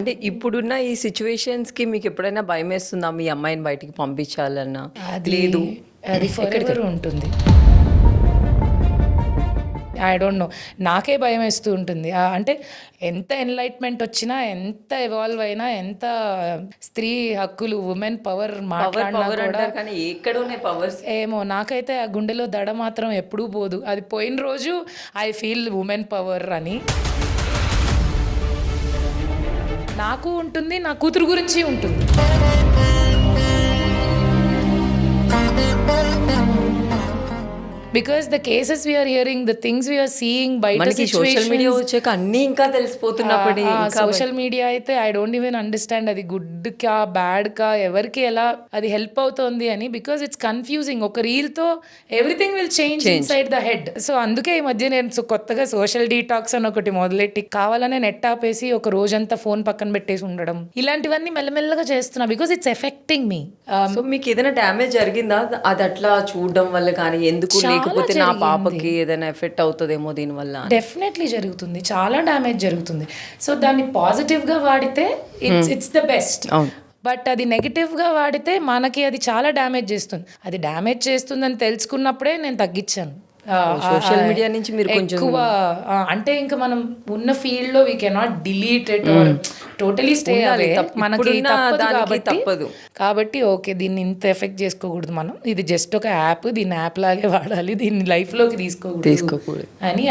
అంటే ఇప్పుడున్న ఈ సిట్యుయేషన్స్‌కి మీకెప్పుడైనా భయమేస్తుందా? మీ అమ్మాయిని బయటికి పంపించాలన్నా? అది లేదు. అది ఫరెవర్ ఉంటుంది. I don't know. నాకే భయమేస్తూ ఉంటుంది. అంటే ఎంత ఎన్‌లైట్‌మెంట్ వచ్చినా, ఎంత ఎవాల్వ్ అయినా, ఎంత స్త్రీ హక్కులు, వుమెన్ పవర్ పవర్ మాట్లాడినా పవర్ కూడా అంటారు కానీ ఎక్కడున్నాయి పవర్స్? ఏమో నాకైతే ఆ గుండెలో దడ మాత్రం ఎప్పుడూ పోదు. అది పోయిన రోజు ఐ ఫీల్ వుమెన్ పవర్ అని. నాకు ఉంటుంది, నా కూతురు గురించి ఉంటుంది. Because the cases we're hearing, the things we're seeing బయట మనకి సోషల్ మీడియా సిచ్యువేషన్స్, వచ్చాక అన్నీ ఇంకా తెలిసిపోతున్నప్పుడు ఇంకా సోషల్ మీడియా అయితే ఐ డోంట్ ఈవెన్ అండర్స్టాండ్ అది గుడ్ కా బ్యాడ్ కా ఎవరికి ఎలా అది హెల్ప్ అవుతోంది అని. Because it's confusing. ఒక రీల్ తో everything will change inside the head. So అందుకే ఈ మధ్య నేను కొత్తగా సోషల్ డీటాక్స్ అని ఒకటి మొదలెట్టి కావాలనే నెట్ ఆపేసి ఒక రోజంతా ఫోన్ పక్కన పెట్టేసి ఉండడం, ఇలాంటివన్నీ మెల్లమెల్లగా చేస్తున్నా. Because it's effecting me. So మీకు ఏదైనా డ్యామేజ్ జరిగిందా? అది అట్లా చూడడం వల్ల కానీ ఎందుకు లేకపోతే నా పాపకి ఏదైనా ఎఫెక్ట్ అవుతుందేమో దీనివల్ల అని? డెఫినెట్లీ జరుగుతుంది, చాలా డ్యామేజ్ జరుగుతుంది. సో దాన్ని పాజిటివ్గా వాడితే ఇట్స్ ద బెస్ట్. అవును. బట్ అది నెగిటివ్గా వాడితే మనకి అది చాలా డ్యామేజ్ చేస్తుంది. అది డ్యామేజ్ చేస్తుందని తెలుసుకున్నప్పుడే నేను తగ్గించాను. సోషల్ మీడియా నుంచి మీరు కొంచెం ఎక్కువ అంటే ఇంకా మనం ఉన్న ఫీల్డ్ లో we cannot delete it or totally stay away. మనకి ఇప్పుడున్న తప్పదు దానికి తప్పదు. కాబట్టి ఓకే, దీన్ని ఇంత ఎఫెక్ట్ చేసుకోకూడదు మనం. ఇది జస్ట్ ఒక యాప్, దీన్ని యాప్ లాగే వాడాలి, దీన్ని లైఫ్ లోకి తీసుకోకూడదు తీసుకోకూడదు అని